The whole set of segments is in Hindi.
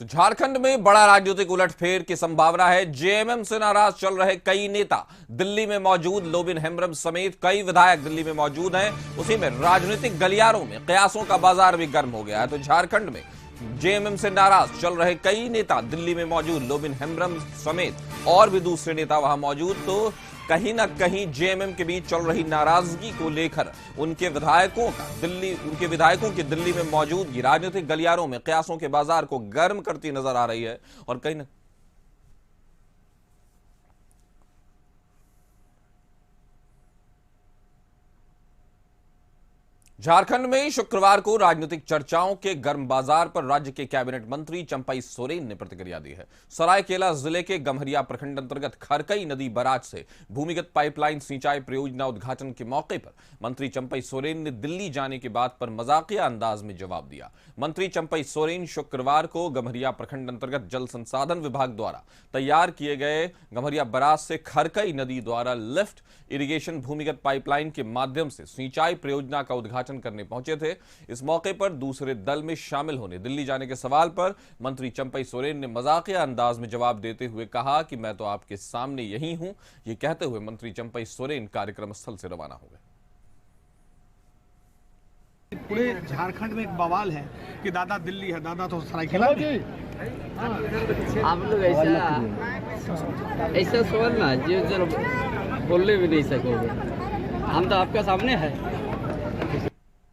तो झारखंड में बड़ा राजनीतिक उलटफेर की संभावना है। जेएमएम से नाराज चल रहे कई नेता दिल्ली में मौजूद। लोबिन हेम्ब्रम समेत कई विधायक दिल्ली में मौजूद हैं। उसी में राजनीतिक गलियारों में कयासों का बाजार भी गर्म हो गया है। तो झारखंड में जेएमएम से नाराज चल रहे कई नेता दिल्ली में मौजूद। लोबिन हेम्ब्रम समेत और भी दूसरे नेता वहां मौजूद। तो कहीं ना कहीं जेएमएम के बीच चल रही नाराजगी को लेकर उनके विधायकों की दिल्ली में मौजूदगी राजनीतिक गलियारों में कयासों के बाजार को गर्म करती नजर आ रही है। और कहीं ना झारखंड में शुक्रवार को राजनीतिक चर्चाओं के गर्म बाजार पर राज्य के कैबिनेट मंत्री चंपई सोरेन ने प्रतिक्रिया दी है। सरायकेला जिले के गम्हरिया प्रखंड अंतर्गत खरकई नदी बराज से भूमिगत पाइपलाइन सिंचाई परियोजना उद्घाटन के मौके पर मंत्री चंपई सोरेन ने दिल्ली जाने की बात पर मजाकिया अंदाज में जवाब दिया। मंत्री चंपई सोरेन शुक्रवार को गम्हरिया प्रखंड अंतर्गत जल संसाधन विभाग द्वारा तैयार किए गए गम्हरिया बराज से खरकई नदी द्वारा लिफ्ट इरिगेशन भूमिगत पाइपलाइन के माध्यम से सिंचाई परियोजना का उद्घाटन करने पहुंचे थे। इस मौके पर दूसरे दल में शामिल होने दिल्ली जाने के सवाल पर मंत्री चंपई सोरेन ने मजाकिया अंदाज में जवाब देते हुए कहा कि मैं तो आपके सामने यही हूं। ये कहते हुए मंत्री चंपई सोरेन कार्यक्रम स्थल से रवाना हो गए। पूरे झारखंड में एक बवाल है कि दादा दिल्ली है, दादा तो सरायकेला में। आप लोग ऐसा सवाल ना जो बोलने भी नहीं सकोगे, हम तो आपके सामने है।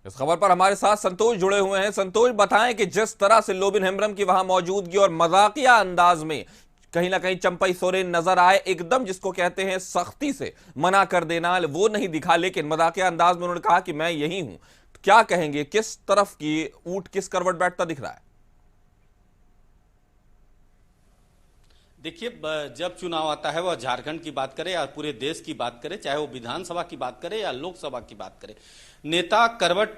इस खबर पर हमारे साथ संतोष जुड़े हुए हैं। संतोष, बताएं कि जिस तरह से लोबिन हेम्ब्रम की वहां मौजूदगी और मजाकिया अंदाज में कहीं ना कहीं चंपई सोरेन नजर आए, एकदम जिसको कहते हैं सख्ती से मना कर देना, वो नहीं दिखा, लेकिन मजाकिया अंदाज में उन्होंने कहा कि मैं यही हूं। क्या कहेंगे, किस तरफ की ऊंट किस करवट बैठता दिख रहा है? देखिए, जब चुनाव आता है वह झारखंड की बात करे या पूरे देश की बात करे, चाहे वो विधानसभा की बात करे या लोकसभा की बात करे, नेता करवट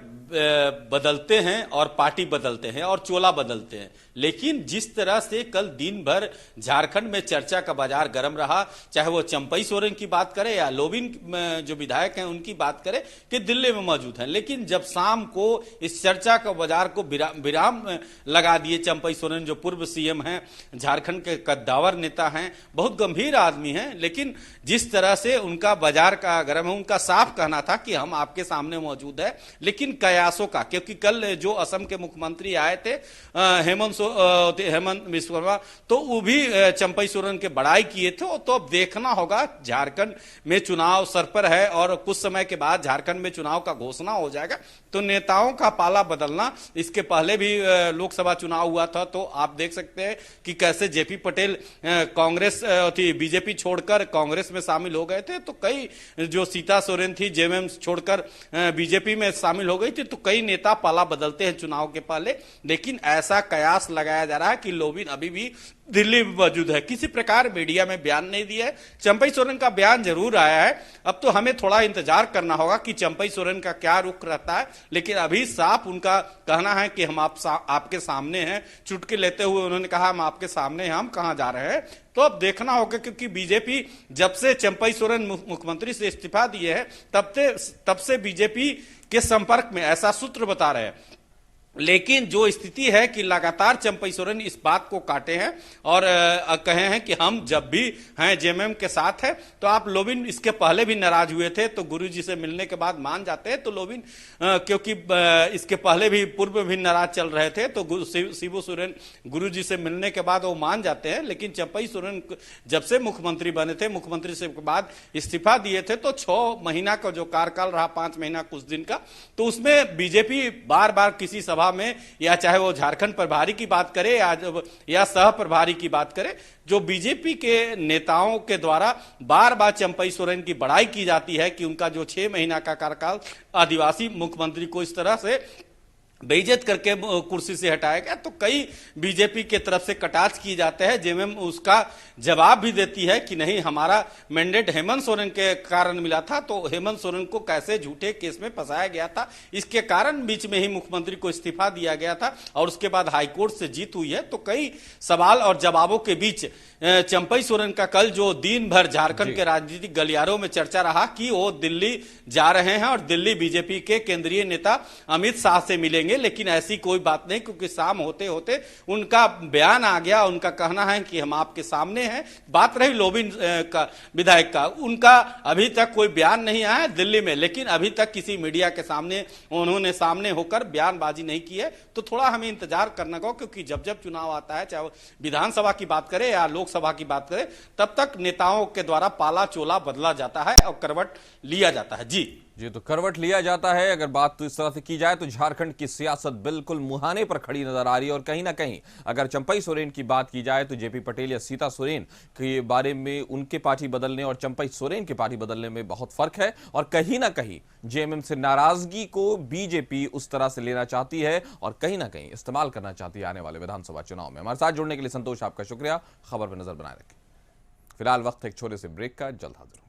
बदलते हैं और पार्टी बदलते हैं और चोला बदलते हैं। लेकिन जिस तरह से कल दिन भर झारखंड में चर्चा का बाजार गर्म रहा, चाहे वो चंपई सोरेन की बात करे या लोबिन जो विधायक हैं उनकी बात करे कि दिल्ली में मौजूद हैं, लेकिन जब शाम को इस चर्चा का बाजार को विराम लगा दिए चंपई सोरेन, जो पूर्व सीएम हैं, झारखंड के कद्दावर नेता हैं, बहुत गंभीर आदमी हैं, लेकिन जिस तरह से उनका बाजार का गर्म है, उनका साफ कहना था कि हम आपके सामने मौजूद है। लेकिन कयासों का, क्योंकि कल जो असम के मुख्यमंत्री आए थे हेमंत बिस्वा, तो वो भी चंपई सोरेन के बड़ाई किए थे। तो अब देखना होगा, झारखंड में चुनाव सर पर है और कुछ समय के बाद झारखंड में चुनाव का घोषणा हो जाएगा, तो नेताओं का पाला बदलना। इसके पहले भी लोकसभा चुनाव हुआ था, तो आप देख सकते हैं कि कैसे जेपी पटेल कांग्रेस थी, बीजेपी छोड़कर कांग्रेस में शामिल हो गए थे। तो कई, जो सीता सोरेन थी जेएमएम छोड़कर बीजेपी में शामिल हो गई थी, तो कई नेता पाला बदलते हैं चुनाव के पहले। लेकिन ऐसा कयास लगाया जा रहा है कि लोबिन अभी भी दिल्ली में मौजूद है। किसी प्रकार मीडिया में बयान नहीं दिया है। चंपई सोरेन का बयान जरूर आया है। अब तो हमें थोड़ा इंतजार करना होगा कि चंपई सोरेन का क्या रुख रहता है। लेकिन अभी साफ उनका कहना है कि हम आपके सामने हैं। चुटकी लेते हुए उन्होंने कहा हम आपके सामने हैं, हम कहां जा रहे हैं। तो अब देखना होगा, क्योंकि बीजेपी जब से चंपई सोरेन मुख्यमंत्री से इस्तीफा दिए है तब से बीजेपी के संपर्क में, ऐसा सूत्र बता रहे हैं। लेकिन जो स्थिति है कि लगातार चंपई सोरेन इस बात को काटे हैं और कहे हैं कि हम जब भी हैं जेएमएम के साथ है। तो आप लोबिन इसके पहले भी नाराज हुए थे, तो गुरुजी से मिलने के बाद मान जाते हैं। तो लोबिन क्योंकि इसके पहले भी पूर्व भी नाराज चल रहे थे, तो शिबू सोरेन गुरुजी से मिलने के बाद वो मान जाते हैं। लेकिन चंपई सोरेन जब से मुख्यमंत्री बने थे, मुख्यमंत्री से के बाद इस्तीफा दिए थे, तो 6 महीना का जो कार्यकाल रहा, 5 महीना कुछ दिन का, तो उसमें बीजेपी बार बार किसी सभा में, या चाहे वो झारखंड प्रभारी की बात करे या सह प्रभारी की बात करे, जो बीजेपी के नेताओं के द्वारा बार बार चंपई सोरेन की बड़ाई की जाती है कि उनका जो 6 महीना का कार्यकाल आदिवासी मुख्यमंत्री को इस तरह से बेइज्जत करके कुर्सी से हटाया गया, तो कई बीजेपी के तरफ से कटाक्ष किए जाते हैं। जेएमएम उसका जवाब भी देती है कि नहीं, हमारा मैंडेट हेमंत सोरेन के कारण मिला था, तो हेमंत सोरेन को कैसे झूठे केस में फंसाया गया था, इसके कारण बीच में ही मुख्यमंत्री को इस्तीफा दिया गया था और उसके बाद हाईकोर्ट से जीत हुई है। तो कई सवाल और जवाबों के बीच चंपई सोरेन का कल जो दिन भर झारखंड के राजनीतिक गलियारों में चर्चा रहा कि वो दिल्ली जा रहे हैं और दिल्ली बीजेपी के केंद्रीय नेता अमित शाह से मिलेंगे। देंगे, लेकिन ऐसी कोई बात नहीं, क्योंकि शाम होते होते उनका बयान आ गया। उनका कहना है कि हम आपके सामने हैं। बात रही लोबिन का विधायक का, उनका अभी तक कोई बयान नहीं आया दिल्ली में, लेकिन अभी तक किसी मीडिया के सामने उन्होंने सामने होकर बयानबाजी नहीं की है। तो थोड़ा हमें इंतजार करना होगा, क्योंकि जब जब चुनाव आता है, चाहे वो विधानसभा की बात करें या लोकसभा की बात करें, तब तक नेताओं के द्वारा पाला चोला बदला जाता है और करवट लिया जाता है। जी तो करवट लिया जाता है। अगर बात तो इस तरह से की जाए तो झारखंड की सियासत बिल्कुल मुहाने पर खड़ी नजर आ रही है। और कहीं ना कहीं अगर चंपई सोरेन की बात की जाए तो जेपी पटेल या सीता सोरेन के बारे में उनके पार्टी बदलने और चंपई सोरेन के पार्टी बदलने में बहुत फर्क है। और कहीं ना कहीं जेएमएम से नाराजगी को बीजेपी उस तरह से लेना चाहती है और कहीं ना कहीं इस्तेमाल करना चाहती है आने वाले विधानसभा चुनाव में। हमारे साथ जुड़ने के लिए संतोष, आपका शुक्रिया। खबर पर नजर बनाए रखें। फिलहाल वक्त एक छोटे से ब्रेक का, जल्द हाजिर।